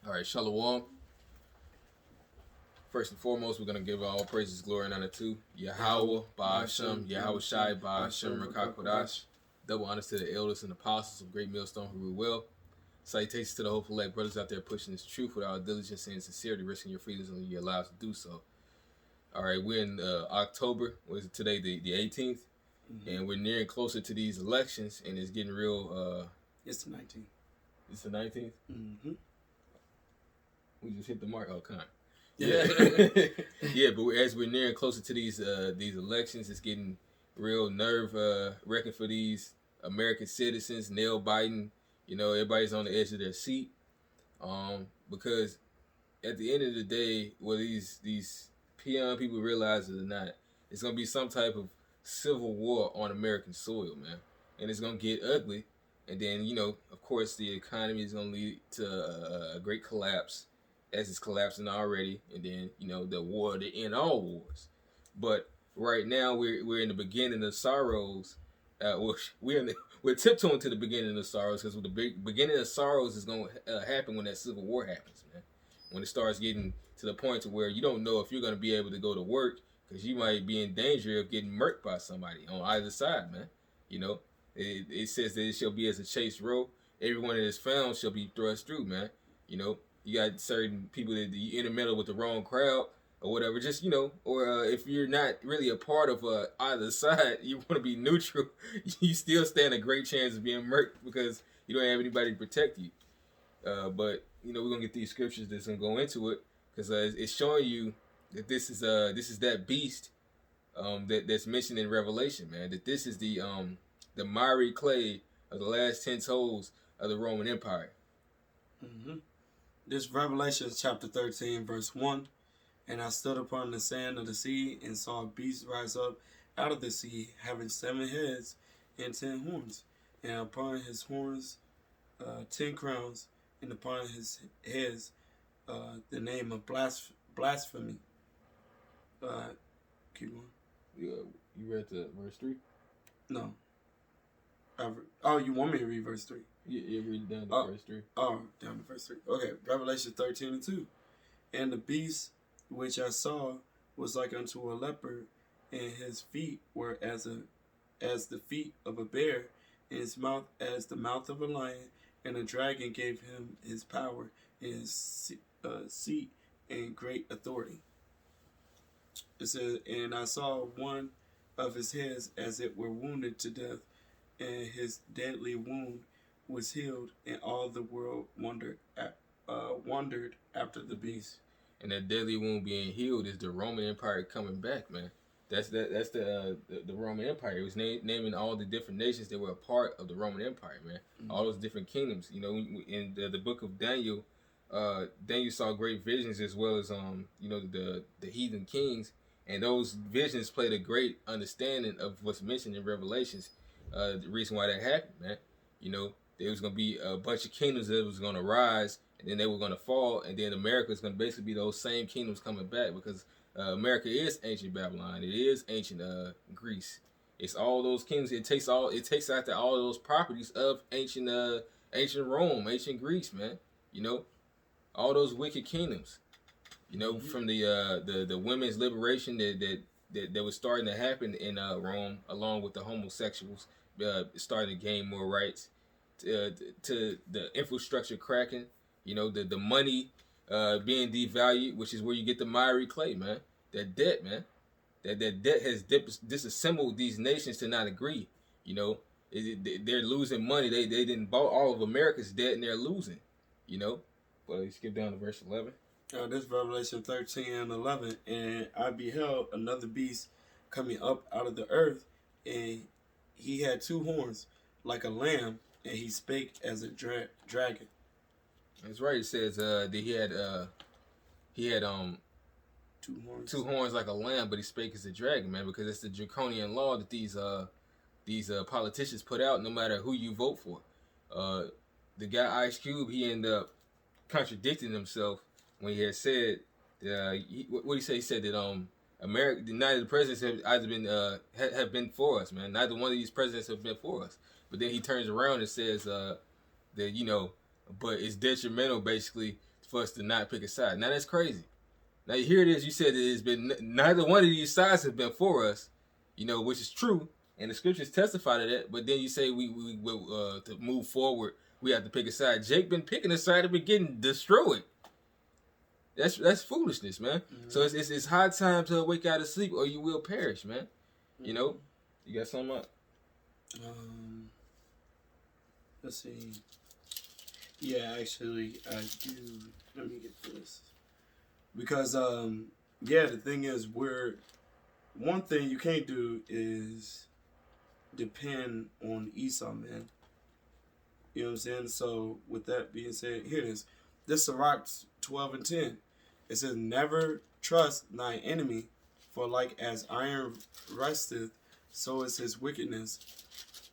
All right, Shalom. First and foremost, we're going to give all praises, glory, and honor to Yahweh, Ba'ashem, Yahweh Shai, Ba'ashem, Rakakodash. Double honors to the elders and apostles of Great Millstone who rule well. Salutations to the hopeful elect brothers out there pushing this truth with our diligence and sincerity, risking your freedoms when you're allowed to do so. All right, we're in October. What is it today? The 18th? Mm-hmm. And we're nearing closer to these elections, and it's getting real. It's the 19th. It's the 19th? Mm-hmm. We just hit the mark. Oh, kind. Yeah. Yeah, but as we're nearing closer to these elections, it's getting real nerve wracking for these American citizens, nail biting. You know, everybody's on the edge of their seat, because at the end of the day, whether these peon people realize it or not, it's gonna be some type of civil war on American soil, man, and it's gonna get ugly. And then, you know, of course, the economy is gonna lead to a great collapse, as it's collapsing already, and then, you know, the war to end all wars. But right now we're in the beginning of sorrows. We're tiptoeing to the beginning of sorrows, because the beginning of sorrows is going to happen when that civil war happens, man. When it starts getting to the point to where you don't know if you're going to be able to go to work, because you might be in danger of getting murked by somebody on either side, man. You know, it says that it shall be as a chased row. Everyone that is found shall be thrust through, man. You know, you got certain people that you intermeddle with the wrong crowd or whatever, just, you know, or if you're not really a part of either side, you want to be neutral, you still stand a great chance of being murked because you don't have anybody to protect you. But, you know, we're going to get these scriptures that's going to go into it, because it's showing you that this is that beast that's mentioned in Revelation, man, that this is the miry clay of the last 10 toes of the Roman Empire. Mm-hmm. This Revelation chapter 13, verse 1. And I stood upon the sand of the sea, and saw a beast rise up out of the sea, having 7 heads and 10 horns, and upon his horns 10 crowns, and upon his heads the name of blasphemy. Keep going. You read the verse 3? No. You want me to read verse 3? Yeah, read down to verse 3. Oh, down to verse 3. Okay, Revelation 13 and 2. And the beast which I saw was like unto a leopard, and his feet were as the feet of a bear, and his mouth as the mouth of a lion. And the dragon gave him his power, and his seat, and great authority. It says, and I saw one of his heads as it were wounded to death, and his deadly wound was healed, and all the world wondered after the beast. And that deadly wound being healed is the Roman Empire coming back, man. That's the Roman Empire. It was naming all the different nations that were a part of the Roman Empire, man. Mm-hmm. All those different kingdoms. You know, in the book of Daniel, Daniel saw great visions, as well as you know, the heathen kings, and those visions played a great understanding of what's mentioned in Revelations. The reason why that happened, man. You know, there was gonna be a bunch of kingdoms that was gonna rise, and then they were going to fall, and then America is going to basically be those same kingdoms coming back, because America is ancient Babylon. It is ancient Greece. It's all those kingdoms. It takes after all those properties of ancient Rome, ancient Greece, man. You know, all those wicked kingdoms. You know, mm-hmm. From the women's liberation that was starting to happen in Rome, along with the homosexuals starting to gain more rights, to the infrastructure cracking. You know, the money being devalued, which is where you get the miry clay, man. That debt, man. That debt has disassembled these nations to not agree. You know, they're losing money. They didn't bought all of America's debt, and they're losing. You know, but you skip down to verse 11. This Revelation 13 and 11. And I beheld another beast coming up out of the earth, and he had 2 horns like a lamb, and he spake as a dragon. That's right. It says that he had 2 horns. 2 horns like a lamb, but he spake as a dragon, man, because it's the draconian law that these politicians put out, no matter who you vote for. The guy Ice Cube, he ended up contradicting himself when he had said, what did he say? He said that America, neither of the presidents have either been have been for us, man. Neither one of these presidents have been for us. But then he turns around and says that, you know, but it's detrimental basically for us to not pick a side. Now that's crazy. Now here it is. You said that it's been neither one of these sides have been for us, you know, which is true, and the scriptures testify to that. But then you say we to move forward, we have to pick a side. Jake been picking a side and been getting destroyed. That's foolishness, man. Mm-hmm. So it's high time to wake out of sleep, or you will perish, man. Mm-hmm. You know, you got something up? Let's see. Yeah, actually, I do. Let me get this. Because, the thing is, one thing you can't do is depend on Esau, man. You know what I'm saying? So, with that being said, here it is. This is Sirach 12:10. It says, never trust thy enemy, for like as iron rusteth, so is his wickedness.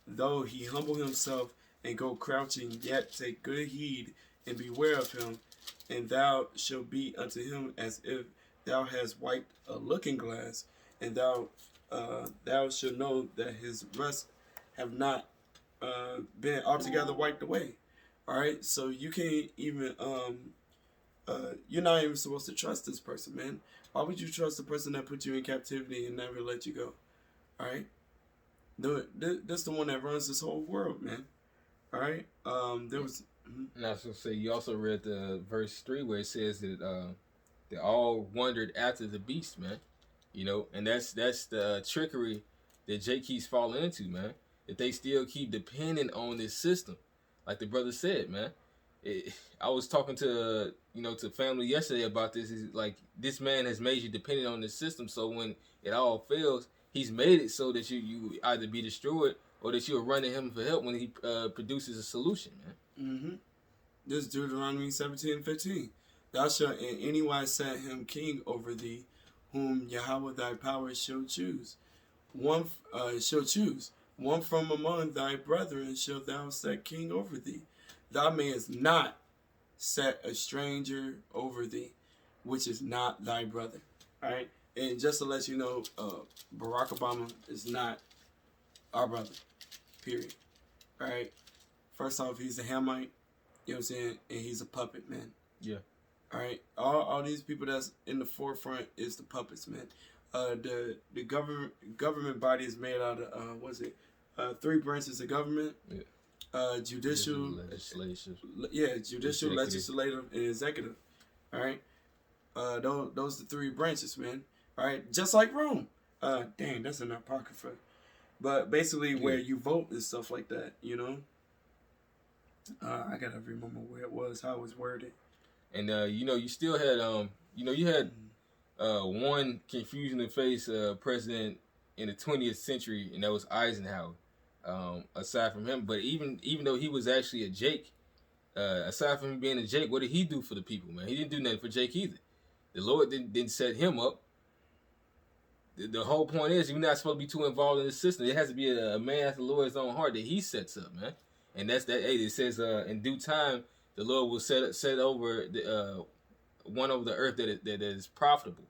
Though he humble himself and go crouching, yet take good heed and beware of him, and thou shalt be unto him as if thou hast wiped a looking glass, and thou shalt know that his rust have not been altogether wiped away. All right, so you can't even you're not even supposed to trust this person, man. Why would you trust the person that put you in captivity and never let you go? All right, this the one that runs this whole world, man. All right, there was. And I was gonna say, you also read the verse 3 where it says that they all wandered after the beast, man. You know, and that's the trickery that Jake keeps falling into, man. That they still keep depending on this system, like the brother said, man. I was talking to to family yesterday about this. Is like this man has made you dependent on this system, so when it all fails, he's made it so that you either be destroyed or that you're running him for help when he produces a solution, man. Mm-hmm. This is Deuteronomy 17:15. Thou shalt in any wise set him king over thee, whom Yahweh thy power shall choose. One from among thy brethren shalt thou set king over thee. Thou mayest not set a stranger over thee, which is not thy brother. All right? And just to let you know, Barack Obama is not our brother. Period. All right? First off, he's a Hamite. You know what I'm saying? And he's a puppet, man. Yeah. All right? All these people that's in the forefront is the puppets, man. The government body is made out of, 3 branches of government. Yeah. Judicial, legislative, and executive. All right, those are the 3 branches, man. All right, just like Rome. Dang, that's an apocrypha. But basically, where you vote and stuff like that, you know. I gotta remember where it was, how it was worded. And you still had you had one confusion to face president in the 20th century, and that was Eisenhower. Aside from him, but even though he was actually a Jake, aside from him being a Jake, what did he do for the people, man? He didn't do nothing for Jake either. The Lord didn't set him up. The whole point is you're not supposed to be too involved in the system. It has to be a man after the Lord's own heart that he sets up, man. And that's that. Hey, it says in due time the Lord will set over one over the earth that is profitable.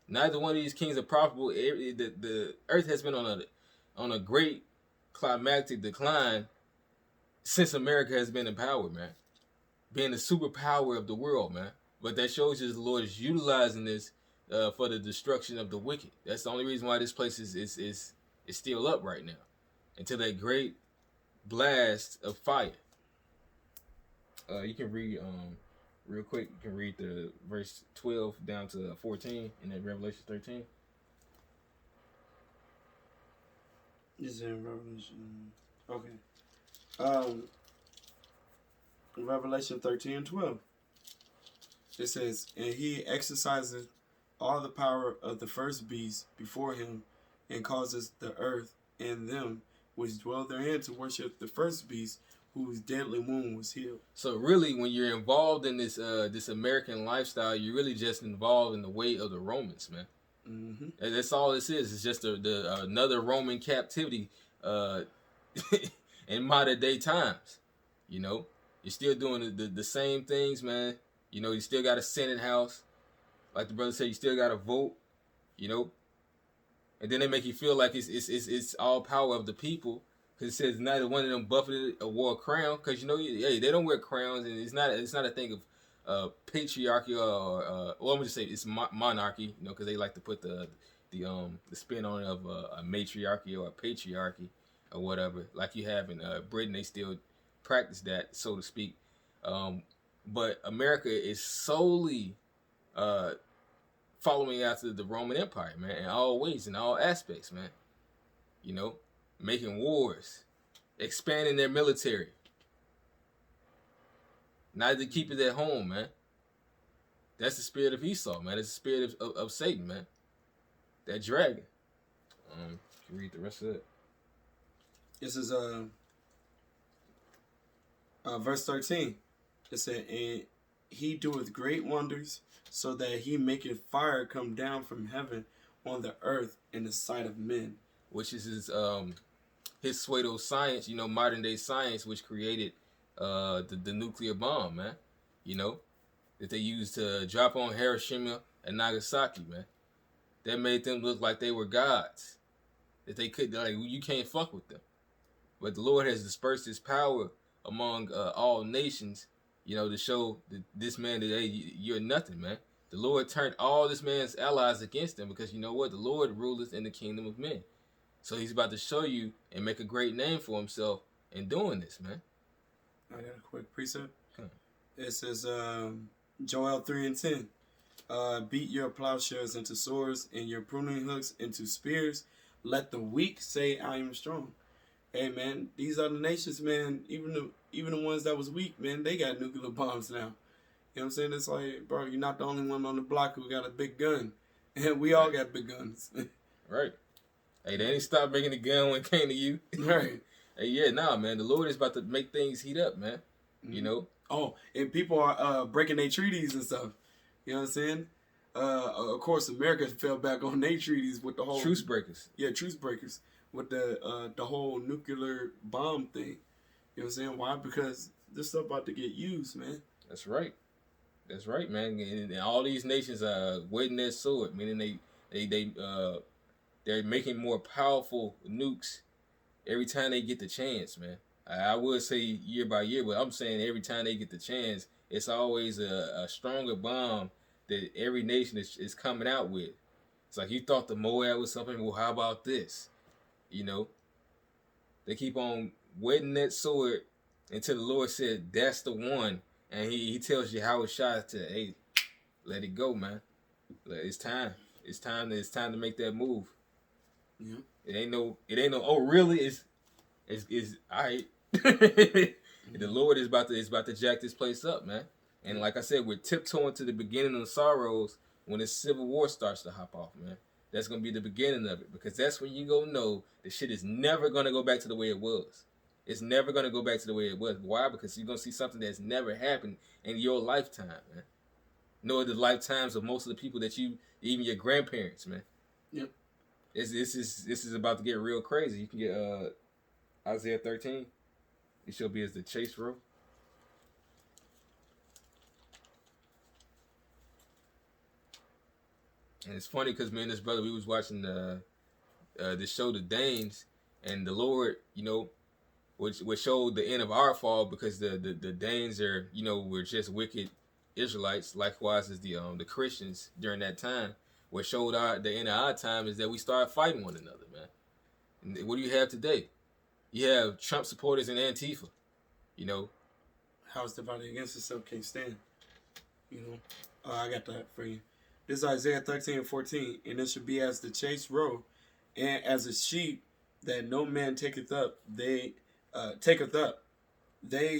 Neither one of these kings are profitable. The earth has been on a great climactic decline since America has been in power, man. Being the superpower of the world, man. But that shows you the Lord is utilizing this for the destruction of the wicked. That's the only reason why this place is still up right now. Until that great blast of fire. You can read real quick, you can read the verse 12 down to 14 in that Revelation 13. Is in Revelation. Okay. Revelation 13:12. It says, and he exercises all the power of the first beast before him, and causes the earth and them which dwell therein to worship the first beast, whose deadly wound was healed. So really, when you're involved in this this American lifestyle, you're really just involved in the way of the Romans, man. Mm-hmm. And that's all this is. It's just another Roman captivity in modern day times. You know, you're still doing the same things, man. You know, you still got a Senate House, like the brother said. You still got to vote. You know, and then they make you feel like it's all power of the people, because it says neither one of them buffeted or wore a crown. Because they don't wear crowns, and it's not a thing patriarchy well, I'm gonna just say it's monarchy, you know, because they like to put the spin on it of a matriarchy or a patriarchy or whatever. Like you have in Britain, they still practice that, so to speak. But America is solely following after the Roman Empire, man, in all ways, in all aspects, man. You know, making wars, expanding their military. Not to keep it at home, man. That's the spirit of Esau, man. It's the spirit of Satan, man. That dragon. You can read the rest of it. This is verse 13. It said, and he doeth great wonders, so that he maketh fire come down from heaven on the earth in the sight of men. Which is his pseudo science, you know, modern day science, which created the nuclear bomb, man. You know, that they used to drop on Hiroshima and Nagasaki, man. That made them look like they were gods. That they could, like, you can't fuck with them. But the Lord has dispersed his power among all nations, you know, to show this man that, hey, you're nothing, man. The Lord turned all this man's allies against him because, you know what? The Lord ruleth in the kingdom of men. So he's about to show you and make a great name for himself in doing this, man. I got a quick precept. Okay. It says, Joel 3:10. Beat your plowshares into swords and your pruning hooks into spears. Let the weak say, I am strong. Hey, man, these other nations, man, even the ones that was weak, man, they got nuclear bombs now. You know what I'm saying? It's like, bro, you're not the only one on the block who got a big gun. And we all got big guns. Right. Hey, they ain't stopped making the gun when it came to you. Right. Hey, yeah, nah, man. The Lord is about to make things heat up, man. Mm-hmm. You know? Oh, and people are breaking their treaties and stuff. You know what I'm saying? Of course, America fell back on their treaties with the whole... Truce breakers. Yeah, truce breakers. With the whole nuclear bomb thing. You know what I'm saying? Why? Because this stuff about to get used, man. That's right. That's right, man. And all these nations are waiting their sword, meaning they're making more powerful nukes every time they get the chance, man. I would say year by year, but I'm saying every time they get the chance, it's always a stronger bomb that every nation is coming out with. It's like you thought the Moab was something, well, how about this? You know? They keep on wetting that sword until the Lord said, that's the one. And he tells you how it's shot to, hey, let it go, man. It's time. It's time to make that move. Yeah. It ain't no, oh really? It's all right. The Lord is about to jack this place up, man. And like I said, we're tiptoeing to the beginning of the sorrows when the civil war starts to hop off, man. That's gonna be the beginning of it, because that's when you go know the shit is never gonna go back to the way it was. It's never gonna go back to the way it was. Why? Because you're gonna see something that's never happened in your lifetime, man. Nor the lifetimes of most of the people that you, even your grandparents, man. Yep. This is about to get real crazy. You can get Isaiah 13. It shall be as the chase row. And it's funny because me and this brother, we was watching the show The Danes, and the Lord, you know, which showed the end of our fall, because the Danes are, you know, were just wicked Israelites, likewise as the Christians during that time. What showed the end of our time is that we started fighting one another, man. And what do you have today? You have Trump supporters and Antifa, you know. House divided against itself can't stand. You know, I got that for you. This is Isaiah 13:14, and it should be as the chase row, and as a sheep that no man taketh up, they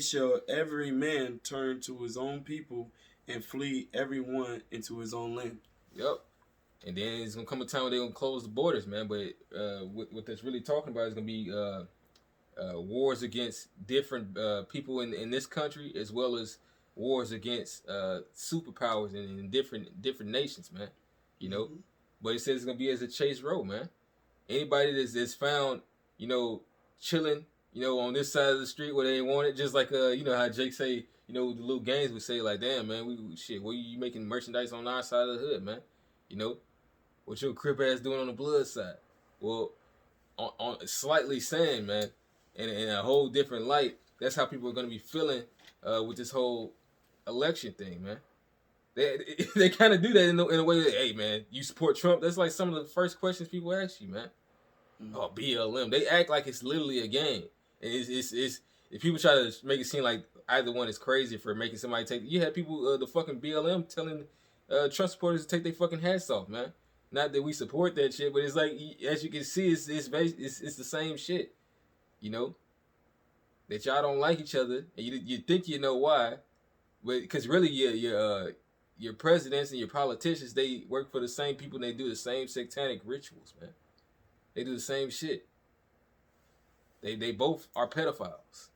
shall every man turn to his own people, and flee every one into his own land. Yep. And then it's gonna come a time where they're gonna close the borders, man. But what that's really talking about is gonna be wars against different people in this country, as well as wars against superpowers in different nations, man. You know, mm-hmm. But it says it's gonna be as a chase row, man. Anybody that's found, you know, chilling, you know, on this side of the street where they ain't want it, just like you know how Jake say, you know, the little gangs would say, like, damn, man, what you making merchandise on our side of the hood, man? You know, what your crip ass doing on the blood side? Well, on slightly saying, man, in a whole different light, that's how people are gonna be feeling with this whole election thing, man. They kind of do that in a way that, hey, man, you support Trump? That's like some of the first questions people ask you, man. Mm-hmm. Oh, BLM. They act like it's literally a game. And it's if people try to make it seem like either one is crazy for making somebody take... You had people, the fucking BLM telling Trump supporters to take their fucking hats off, man. Not that we support that shit, but it's like, as you can see, it's the same shit. You know? That y'all don't like each other, and you think you know why, but because really your presidents and your politicians, they work for the same people and they do the same satanic rituals, man. They do the same shit. They both are pedophiles.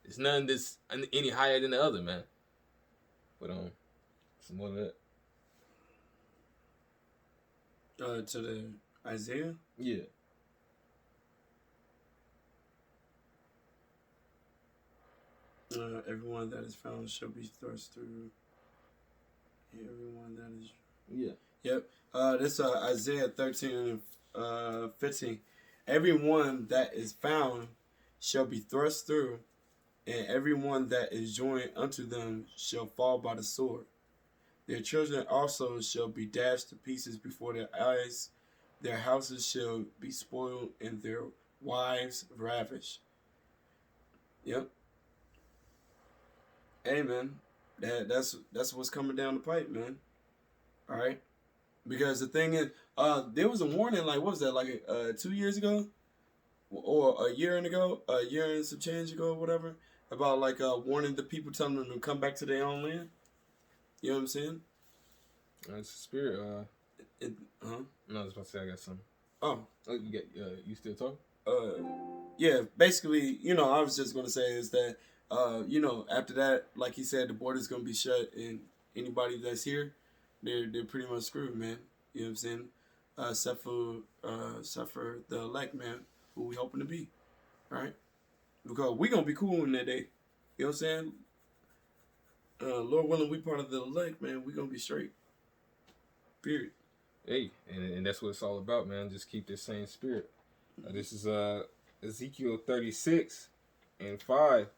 There's none that's any higher than the other, man. But some more of that. To the Isaiah? Yeah. Everyone that is found shall be thrust through. Everyone that is... Yeah. Yep. This Isaiah 13 and 15. Everyone that is found shall be thrust through, and everyone that is joined unto them shall fall by the sword. Their children also shall be dashed to pieces before their eyes. Their houses shall be spoiled, and their wives ravished. Yep. Hey, man, that's what's coming down the pipe, man. All right, because the thing is, there was a warning, like, what was that, like 2 years ago, or a year and some change ago, or whatever, about like warning the people, telling them to come back to their own land. You know what I'm saying? It's a spirit. No, I was about to say I got something. Oh, you got you still talking? Yeah. Basically, I was just gonna say is that. After that, like he said, the border's gonna be shut, and anybody that's here, they're pretty much screwed, man. You know what I'm saying? Except for the elect, man, who we hoping to be, right? Because we gonna be cool in that day. You know what I'm saying? Lord willing, we part of the elect, man. We gonna be straight. Period. Hey, and that's what it's all about, man. Just keep this same spirit. This is Ezekiel 36:5.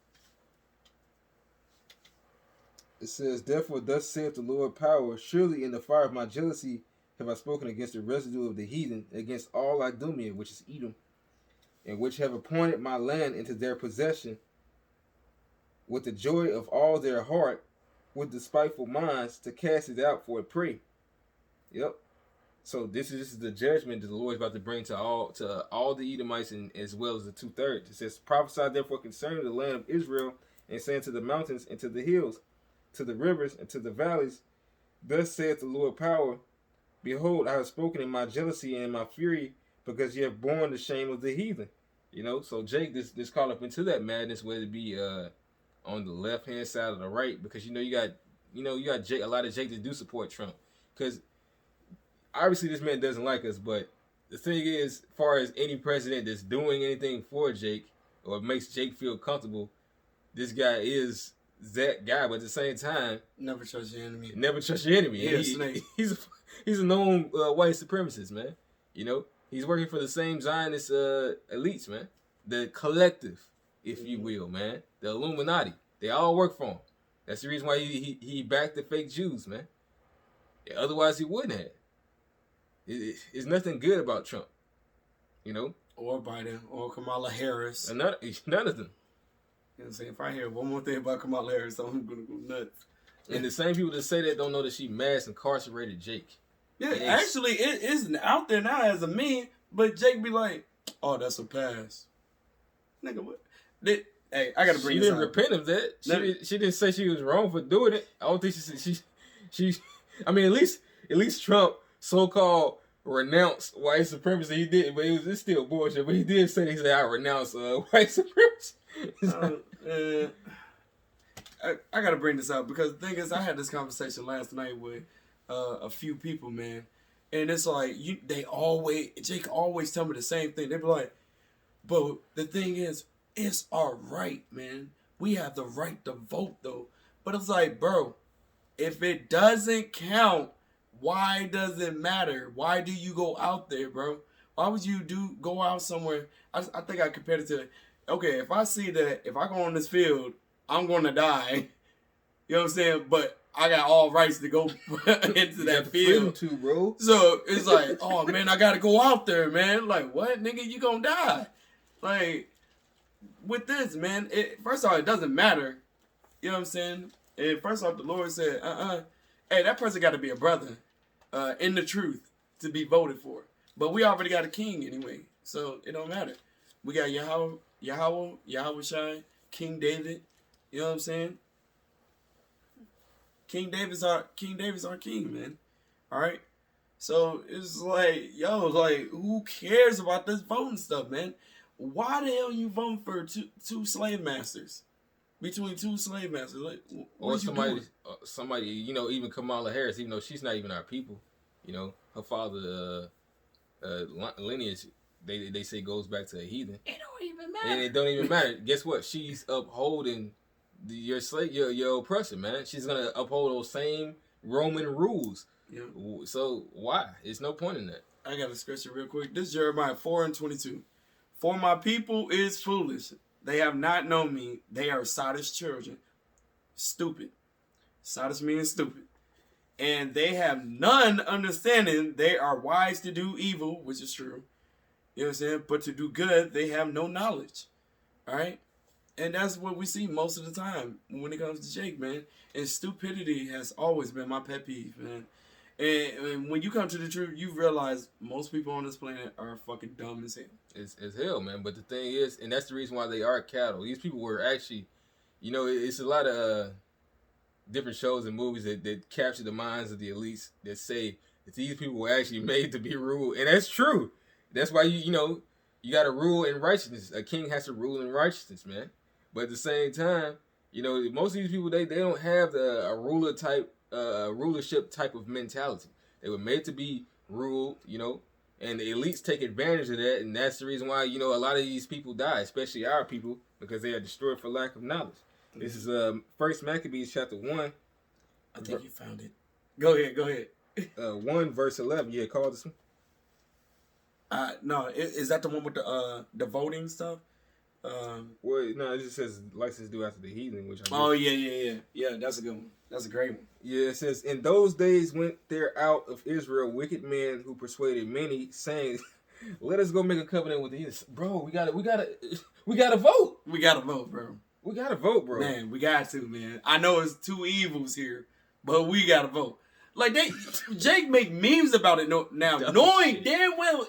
It says, therefore, thus saith the Lord power, surely in the fire of my jealousy have I spoken against the residue of the heathen, against all Idumea, which is Edom, and which have appointed my land into their possession, with the joy of all their heart, with despiteful minds, to cast it out for a prey. Yep. So this is the judgment that the Lord is about to bring to all the Edomites, and as well as the 2/3. It says, prophesy therefore concerning the land of Israel, and saying to the mountains and to the hills, to the rivers and to the valleys, thus saith the Lord power, behold, I have spoken in my jealousy and in my fury, because you have borne the shame of the heathen. So Jake, this caught up into that madness, whether it be on the left hand side or the right, because you got Jake, a lot of Jake that do support Trump, because obviously this man doesn't like us, but the thing is, as far as any president that's doing anything for Jake or makes Jake feel comfortable, this guy is that guy. But at the same time, never trust your enemy. Never trust your enemy. Yeah, he's a known white supremacist, man. He's working for the same Zionist elites, man. The collective, if you will, man. The Illuminati. They all work for him. That's the reason why he backed the fake Jews, man. Yeah, otherwise he wouldn't have. It's nothing good about Trump, or Biden, or Kamala Harris. None of them. You know what I'm saying? If I hear one more thing about Kamala Harris, I'm going to go nuts. And the same people that say that don't know that she mass incarcerated Jake. Yeah, actually, it is out there now as a meme, but Jake be like, oh, that's a pass. Nigga, what? Hey, I got to bring this up. She didn't repent of that. She didn't say she was wrong for doing it. I don't think she I mean, at least Trump so-called renounced white supremacy. He did, but it's still bullshit. But he did say, I renounce white supremacy. I gotta bring this up because the thing is, I had this conversation last night with a few people, man, and it's like Jake always tell me the same thing. They be like, but the thing is, it's our right, man. We have the right to vote, though. But it's like, bro, if it doesn't count, why does it matter? Why do you go out there, bro? Why would you go out somewhere? I think I compared it to, okay, if I see that if I go on this field, I'm going to die, You know what I'm saying? But I got all rights to go into that field too, bro. So it's like, oh man, I gotta go out there, man. Like, what, nigga? You gonna die? Like, with this, man. First off, it doesn't matter. You know what I'm saying? And first off, the Lord said, hey, that person got to be a brother, in the truth, to be voted for. But we already got a king anyway, so it don't matter. We got Yahweh Shai, King David. You know what I'm saying? King David's our king, man. All right. So it's like, yo, like, who cares about this voting stuff, man? Why the hell you voting for two slave masters? Between two slave masters, like, or somebody, you know, even Kamala Harris, even though she's not even our people, you know, her father lineage, they say goes back to a heathen. It don't even matter. And it don't even matter. Guess what? She's upholding your oppressor, man. She's gonna uphold those same Roman rules. Yeah. So why? There's no point in that. I got to scratch it real quick. This is Jeremiah 4:22. For my people is foolish. They have not known me. They are sottish children. Stupid. Sottish means stupid. And they have none understanding. They are wise to do evil, which is true. You know what I'm saying? But to do good, they have no knowledge. All right? And that's what we see most of the time when it comes to Jake, man. And stupidity has always been my pet peeve, man. And when you come to the truth, you realize most people on this planet are fucking dumb as hell. It's hell, man. But the thing is, and that's the reason why they are cattle. These people were actually, you know, it's a lot of different shows and movies that capture the minds of the elites that say that these people were actually made to be ruled. And that's true. That's why, you know, you got to rule in righteousness. A king has to rule in righteousness, man. But at the same time, you know, most of these people, they don't have a rulership type of mentality. They were made to be ruled, you know, and the elites take advantage of that, and that's the reason why, you know, a lot of these people die, especially our people, because they are destroyed for lack of knowledge. Mm-hmm. This is First Maccabees chapter 1. I think you found it. Go ahead. 1 verse 11. Yeah, call this one. No, is that the one with the voting stuff? Well, no, it just says license due after the heathen, which yeah, that's a good one. That's a great one. Yeah, it says, in those days went there out of Israel wicked men who persuaded many, saying, let us go make a covenant with the heathen. Bro, we gotta vote. We gotta vote, bro. We gotta vote, bro. Man, we got to, man. I know it's two evils here, but we gotta vote. Like, Jake make memes about it now, knowing damn well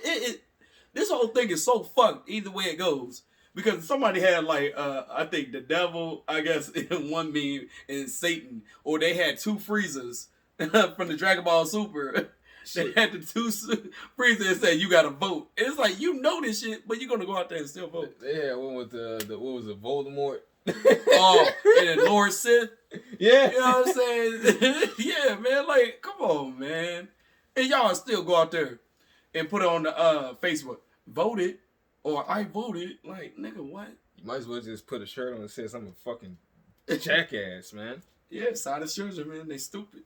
this whole thing is so fucked either way it goes. Because somebody had, like, I think the devil, I guess, in one meme, and Satan. Or they had two Freezers from the Dragon Ball Super. They had the two Freezers and said, you got to vote. And it's like, you know this shit, but you're going to go out there and still vote. They had one with what was it, Voldemort? Oh, and Lord Sith. Yeah. You know what I'm saying? Yeah, man. Like, come on, man. And y'all still go out there and put it on the Facebook. Voted. Or I voted, like, nigga, what? You might as well just put a shirt on that says I'm a fucking jackass, man. Yeah, side of children, man, they stupid.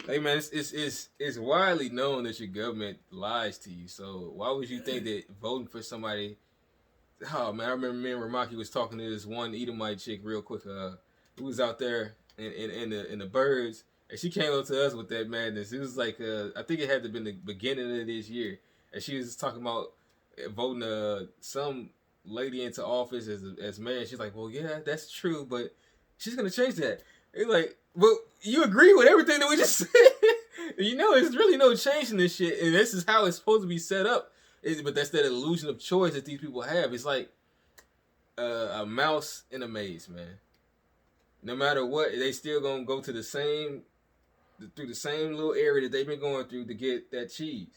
Hey, man, it's widely known that your government lies to you. So why would you think that voting for somebody? Oh man, I remember me and Ramaki was talking to this one Edomite chick real quick. Who was out there in the birds, and she came up to us with that madness. It was like I think it had to have been the beginning of this year, and she was talking about voting some lady into office as mayor. She's like, well, yeah, that's true, but she's gonna change that. It's like, well, you agree with everything that we just said. You know, there's really no change in this shit, and this is how it's supposed to be set up. But that's that illusion of choice that these people have. It's like a mouse in a maze, man. No matter what, they still gonna go to through the same little area that they've been going through to get that cheese.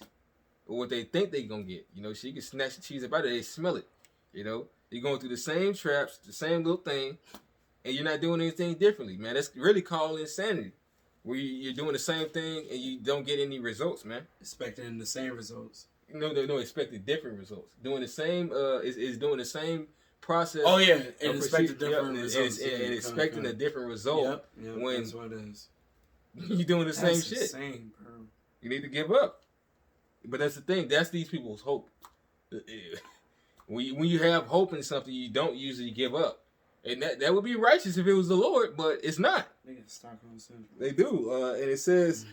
Or what they think they gonna get. You know, she can snatch the cheese up out of there, they smell it. You know, you're going through the same traps, the same little thing, and you're not doing anything differently, man. That's really called insanity. Where you're doing the same thing and you don't get any results, man. Expecting the same results. No, expecting different results. Doing the same is doing the same process. Oh yeah, and expecting different results. And expecting a different result. Yep, when that's what it is. You're doing the same shit. Insane, bro. You need to give up. But that's the thing. That's these people's hope. When you have hope in something, you don't usually give up. And that would be righteous if it was the Lord, but it's not. They got Stockholm Syndrome. They do. And it says,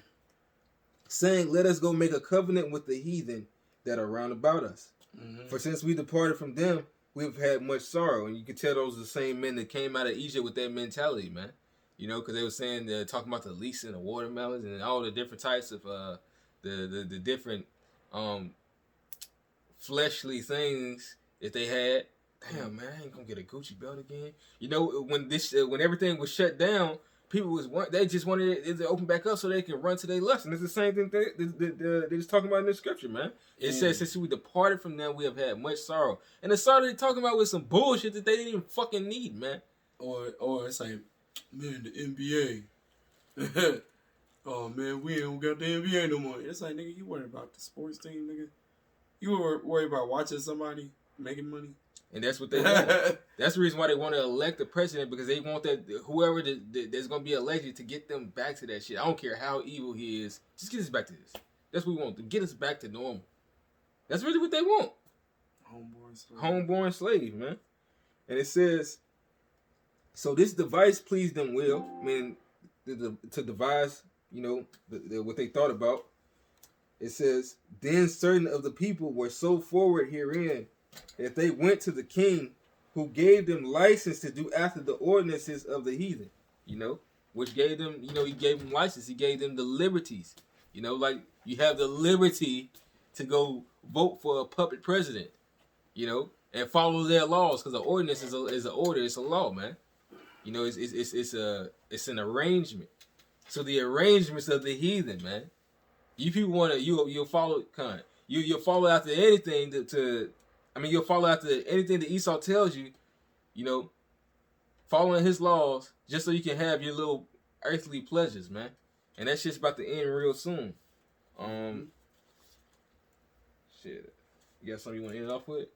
saying, let us go make a covenant with the heathen that are round about us. Mm-hmm. For since we departed from them, we've had much sorrow. And you can tell those are the same men that came out of Egypt with that mentality, man. You know, because they were saying, talking about the leeks and the watermelons and all the different types of the different fleshly things that they had. Damn, man, I ain't gonna get a Gucci belt again. You know, when everything was shut down, people they just wanted it to open back up so they can run to their lust. And it's the same thing they're just talking about in the scripture, man. It says, since we departed from them, we have had much sorrow. And it started talking about with some bullshit that they didn't even fucking need, man. Or it's like, man, the NBA. Oh, man, we ain't got the NBA no more. It's like, nigga, you worried about the sports team, nigga? You were worried about watching somebody making money? And that's what they want. That's the reason why they want to elect the president, because they want that whoever that's going to be elected to get them back to that shit. I don't care how evil he is. Just get us back to this. That's what we want. To get us back to normal. That's really what they want. Homeborn slave, man. And it says, so this device pleased them well. I mean, to devise, you know, what they thought about. It says, then certain of the people were so forward herein, if they went to the king, who gave them license to do after the ordinances of the heathen, you know, which gave them, you know, he gave them license. He gave them the liberties, you know, like you have the liberty to go vote for a puppet president, you know, and follow their laws, because the ordinance is an order, it's a law, man. You know, it's an arrangement. So the arrangements of the heathen, man. You people want to you'll follow you'll follow after anything you'll follow after anything that Esau tells you, you know, following his laws just so you can have your little earthly pleasures, man. And that shit's about to end real soon. Shit. You got something you want to end off with?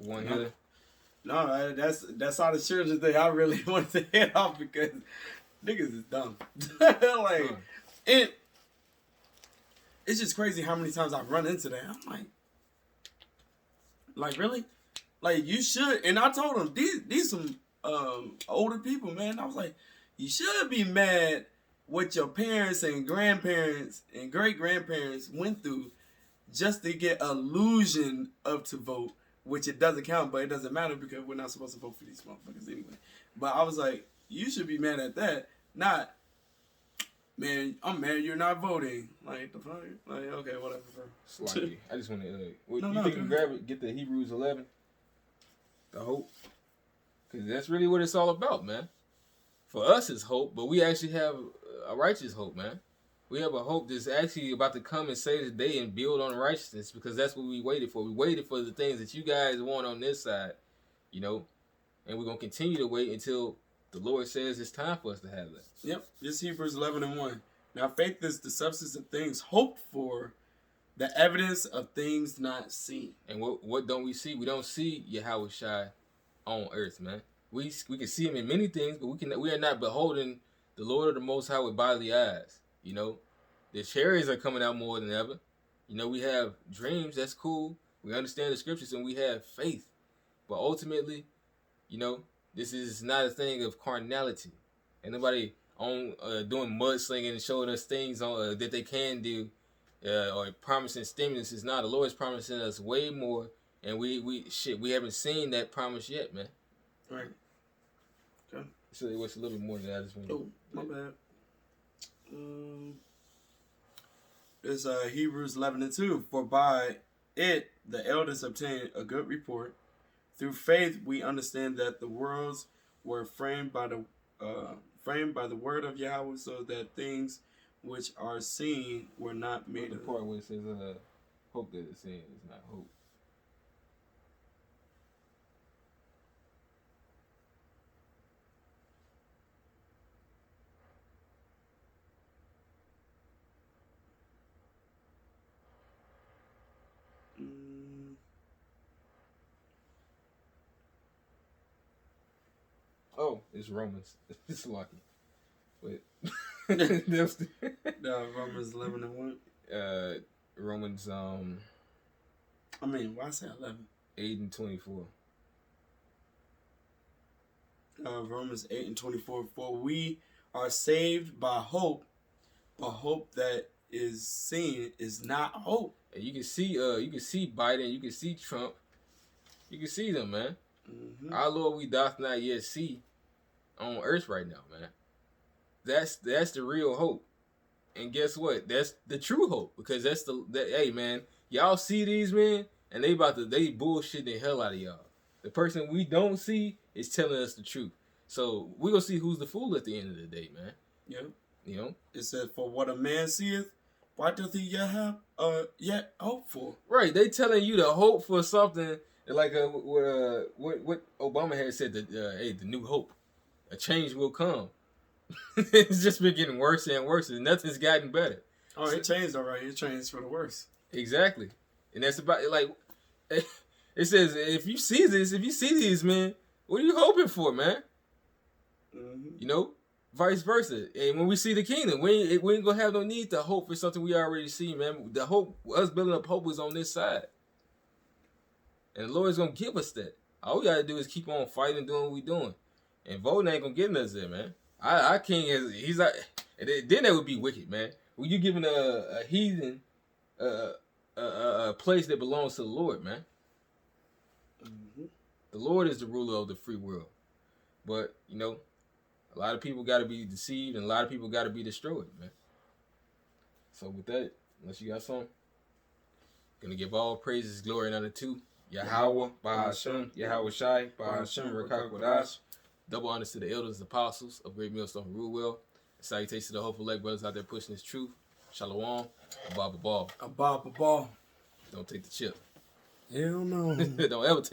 One hitter? No, that's all the children thing I really wanted to head off, because niggas is dumb. It's just crazy how many times I've run into that. I'm like, really? Like, you should. And I told them, these some older people, man. I was like, you should be mad what your parents and grandparents and great-grandparents went through just to get illusion of to vote, which it doesn't count, but it doesn't matter because we're not supposed to vote for these motherfuckers anyway. But I was like, you should be mad at that, not, man, I'm mad you're not voting. Like, the fuck? Like, okay, whatever, bro. Slightly. I just want to, you think you grab it, get the Hebrews 11? The hope? Because that's really what it's all about, man. For us, it's hope, but we actually have a righteous hope, man. We have a hope that's actually about to come and save the day and build on righteousness, because that's what we waited for. We waited for the things that you guys want on this side, you know, and we're going to continue to wait until the Lord says it's time for us to have that. Yep, this Hebrews 11:1. Now, faith is the substance of things hoped for, the evidence of things not seen. And what don't we see? We don't see Yahweh Shai on earth, man. We can see him in many things, but we are not beholding the Lord of the Most High with bodily eyes. You know, the chariots are coming out more than ever. You know, we have dreams. That's cool. We understand the scriptures and we have faith. But ultimately, you know, this is not a thing of carnality. Ain't nobody on doing mudslinging and showing us things on that they can do or promising stimulus. Is not. The Lord is promising us way more, and we haven't seen that promise yet, man. Right. Okay. So it was a little bit more than that. I just want. Oh, my bad. It's Hebrews 11:2. For by it the elders obtained a good report. Through faith we understand that the worlds were framed by the word of Yahweh, so that things which are seen were not made. The part where it says hope that it's seen is not hope. Oh, it's Romans. It's lucky. Wait. No, Romans 11:1. Romans I mean, why say 11? 8 and 24. Romans 8:24. For we are saved by hope, but hope that is seen is not hope. And you can see Biden, you can see Trump, you can see them, man. Mm-hmm. Our Lord we doth not yet see on earth right now, man. That's the real hope. And guess what? That's the true hope. Because hey man, y'all see these men and they bullshit the hell out of y'all. The person we don't see is telling us the truth. So we gonna see who's the fool at the end of the day, man. Yep. You know? It said, for what a man seeth, why doth he yet have yet hope for? Right. They telling you to hope for something like what Obama had said that hey, the new hope. A change will come. It's just been getting worse and worse, and nothing's gotten better. Oh, it changed already. It changed for the worse. Exactly, and that's about like it says. If you see these men, what are you hoping for, man? Mm-hmm. You know, vice versa. And when we see the kingdom, we ain't gonna have no need to hope for something we already see, man. The hope, us building up hope, is on this side, and the Lord's gonna give us that. All we gotta do is keep on fighting, doing what we doing, and voting ain't gonna get us there, man. Our king he's like, then that would be wicked, man. When you giving a heathen a place that belongs to the Lord, man. Mm-hmm. The Lord is the ruler of the free world, but you know, a lot of people got to be deceived, and a lot of people got to be destroyed, man. So with that, unless you got something, gonna give all praises, glory, and honor to Yahweh, Bahashem, Yahweh Shai, Bahashem, Rakak Wadash. Double honors to the elders, apostles of Great Millstone from Rulewell. Salutations to the hopeful leg brothers out there pushing this truth. Shalom. Abba Ball. Abba Ball. Don't take the chip. Hell no. Don't ever take